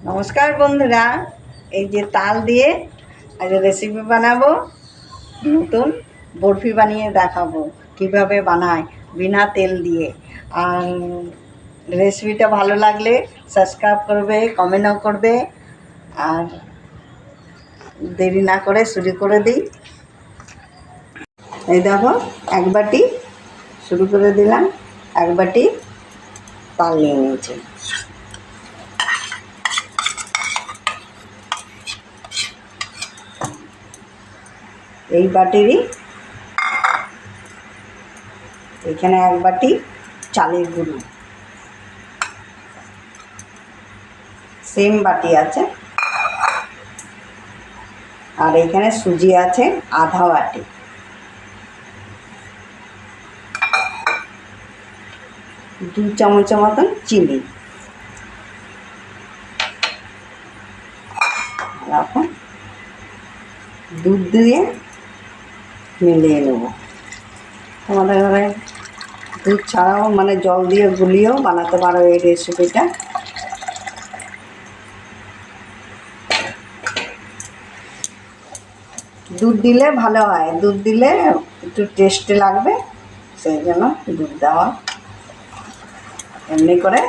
নমস্কার বন্ধুরা, এই যে তাল দিয়ে আজ রেসিপি বানাবো। নতুন বরফি বানিয়ে দেখাবো কিভাবে বানায় বিনা তেল দিয়ে। আর রেসিপিটা ভালো লাগলে সাবস্ক্রাইব করবে, কমেন্টও করবে। আর দেরি না করে শুরু করে দিই। এই দেখো, এক বাটি শুরু করে দিলাম। এক বাটি তাল নিয়ে নিয়েছি। এই বাটিরই এখানে এক বাটি চালের গুঁড়ো, সেম বাটি আছে। আর এখানে সুজি আছে আধা বাটি। দু চামচের মতন চিনি। এখন দুধ দিয়ে মিলিয়ে নেব। তোমাদের ঘরে দুধ ছাড়াও মানে জল দিয়ে গুলিয়েও বানাতে পারো এই রেসিপিটা। দুধ দিলে ভালো হয়, দুধ দিলে একটু টেস্টি লাগবে, সেই জন্য দুধ দেওয়া। এমনি করে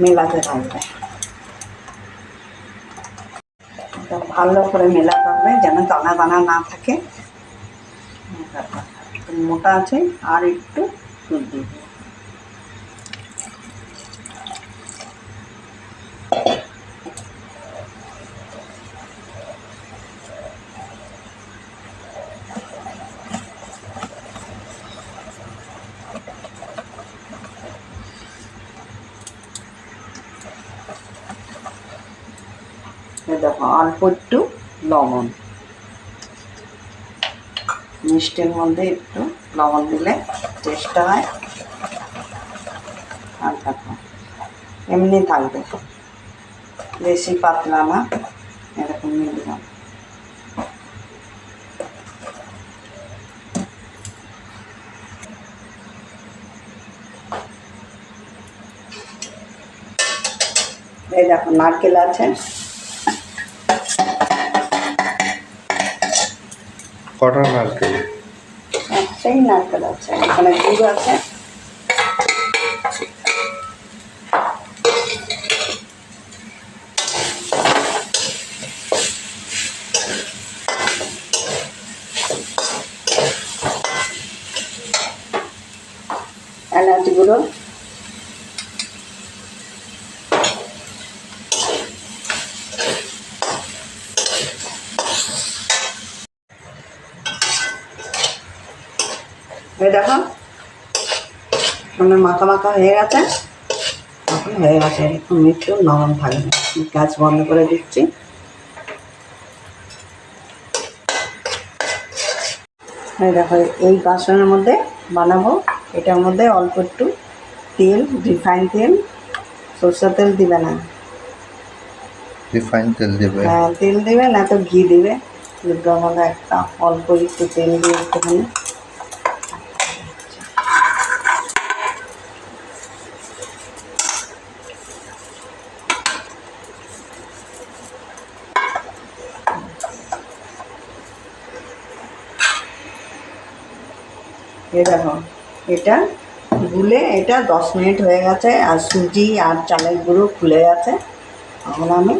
মেলাতে থাকবে, ভালো করে মেলাতে হবে যেন দানা দানা না থাকে। মোটা আছে, আর একটু দুধ দিয়ে দেবো। দেখো, অল্প একটু লবণ, মিষ্টির মধ্যে একটু লবণ দিলে টেস্ট হয়। আর দেখো, এমনি থাকবে, বেশি পাতলা না, এরকম মিডিয়াম। এই দেখো, নারকেল আছে। কটা নারকেল? একটাই নারকেল আছে। এখানে গুড় আছে। এলাচ গুঁড়ো, এই দেখো মানে মাখা মাখা হয়ে গেছে। এখন হয়ে গেছে, একটু একটু নরম থাকবে। গ্যাস বন্ধ করে দিচ্ছি। এই দেখো, এই বাসনের মধ্যে বানাবো। এটার মধ্যে অল্প একটু তেল, রিফাইন তেল, সরষের তেল দিবে না। রিফাইন তেল দেবে? হ্যাঁ, তেল দেবে, না তো ঘি দেবে। দুটোর মধ্যে একটা অল্প একটু তেল দিয়ে একটুখানি। এই দেখো, এটা গুলে এটা 10 মিনিট হয়ে গেছে। আর সুজি আর চালের গুঁড়ো খুলে গেছে। এখন আমি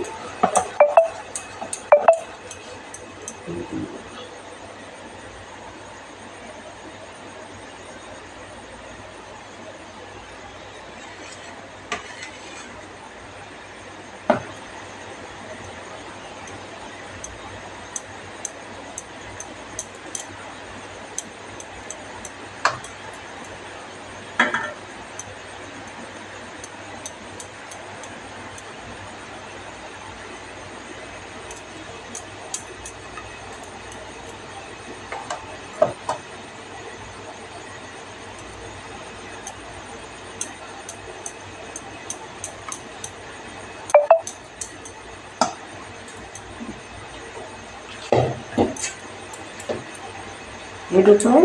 এর উপরে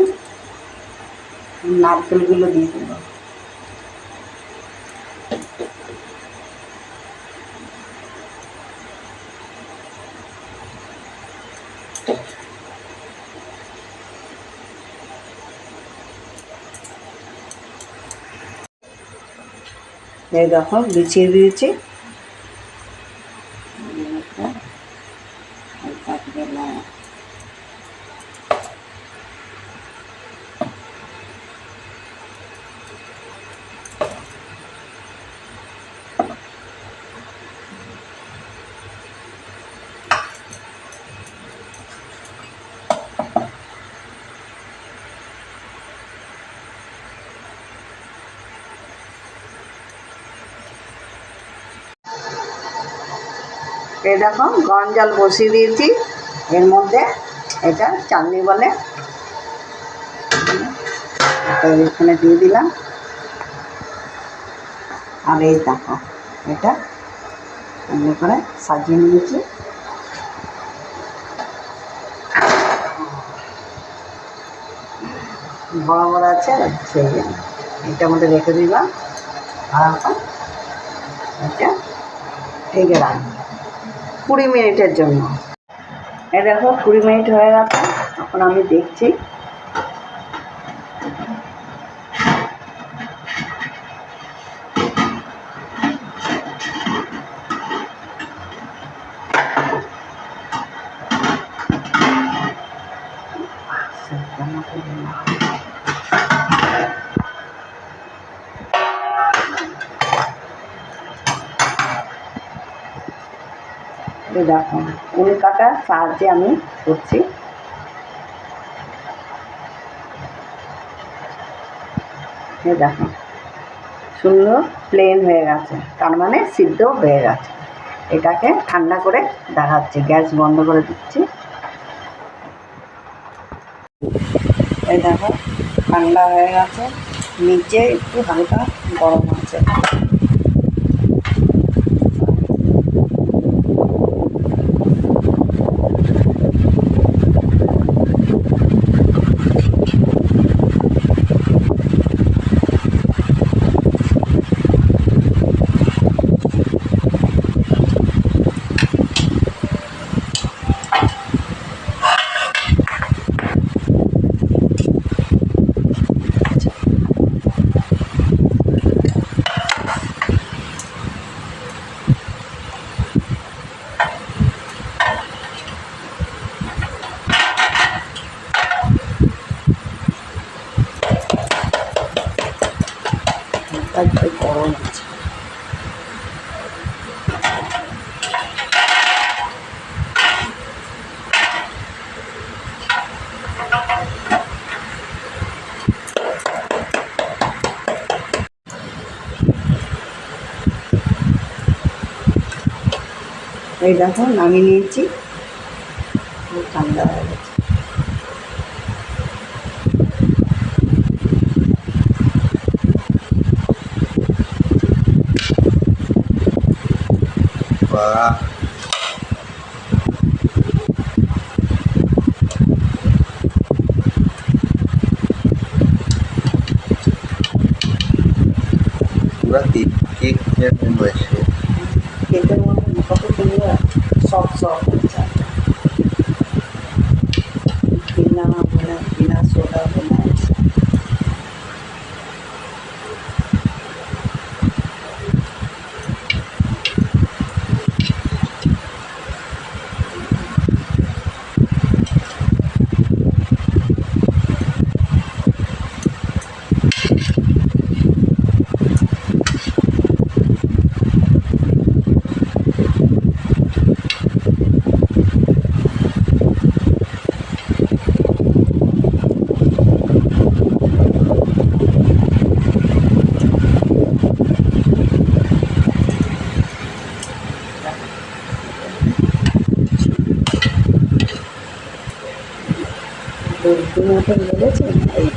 নারকেলগুলো দিয়ে দেবো। এই দেখো বিছিয়ে দিয়েছি। এই দেখো গরম জল বসিয়ে দিয়েছি, এর মধ্যে এটা চাটনি বলে, এখানে দিয়ে দিলাম। আর এই দেখো এটা এমনি করে সাজিয়ে নিয়েছি। বড় বড় আছে সেই জন্য এটার মধ্যে রেখে দিলাম। আর এখন এটা ঢেকে রাখবো 20 মিনিটের জন্য। এই দেখো 20 মিনিট হয়ে গেছে, এখন আমি দেখছি। এই দেখো উল কাটার সাহায্যে আমি করছি। এই দেখো সুন্দর প্লেন হয়ে গেছে, তার মানে সিদ্ধ হয়ে গেছে। এটাকে ঠান্ডা করে দেখাচ্ছি, গ্যাস বন্ধ করে দিচ্ছি। এই দেখো ঠান্ডা হয়ে গেছে, নিচে একটু হালকা গরম আছে। গরম আছে। এই দেখো নামিয়ে নিয়েছি, ঠান্ডা হয়ে গেছে। পুরা কেক হয়েছে। কেকের মধ্যে কত সুন্দর সফট হয়েছে। বিনা সোডা বানাইছে। বরফি মতন বলেছে এই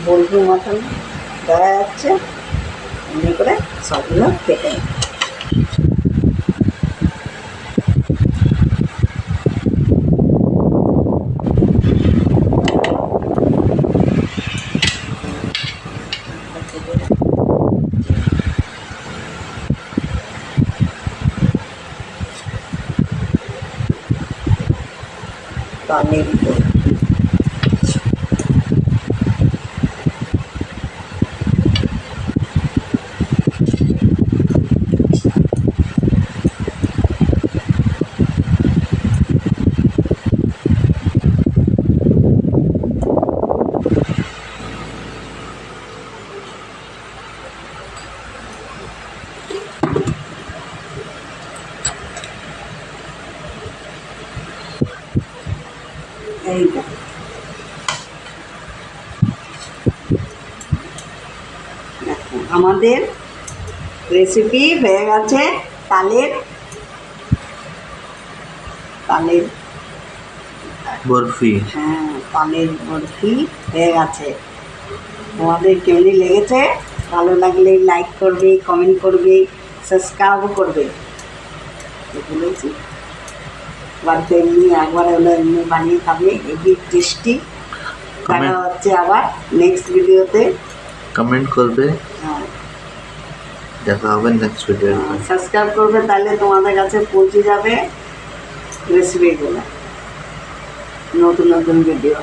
বরফির মতন দেখা যাচ্ছে, এমনি করে সবগুলো কেটে তালের বরফি। এই দেখো, দেখো আমাদের রেসিপি হয়ে গেছে তালের তালের বরফি। হ্যাঁ, তালের বরফি হয়ে গেছে। তোমাদের কেমনি লেগেছে? ভালো লাগলে লাইক করবে, কমেন্ট করবে, সাবস্ক্রাইবও করবে। বলেছি বাড়িতে এমনি একবার হলো এমনি বানিয়ে খাবে, হেভি টেস্টি। দেখা হচ্ছে আবার নেক্সট ভিডিওতে। কমেন্ট করবে, হ্যাঁ, দেখা হবে নেক্সট ভিডিও। সাবস্ক্রাইব করবে, তাহলে তোমাদের কাছে পৌঁছে যাবে রেসিপিগুলো, নতুন নতুন ভিডিও।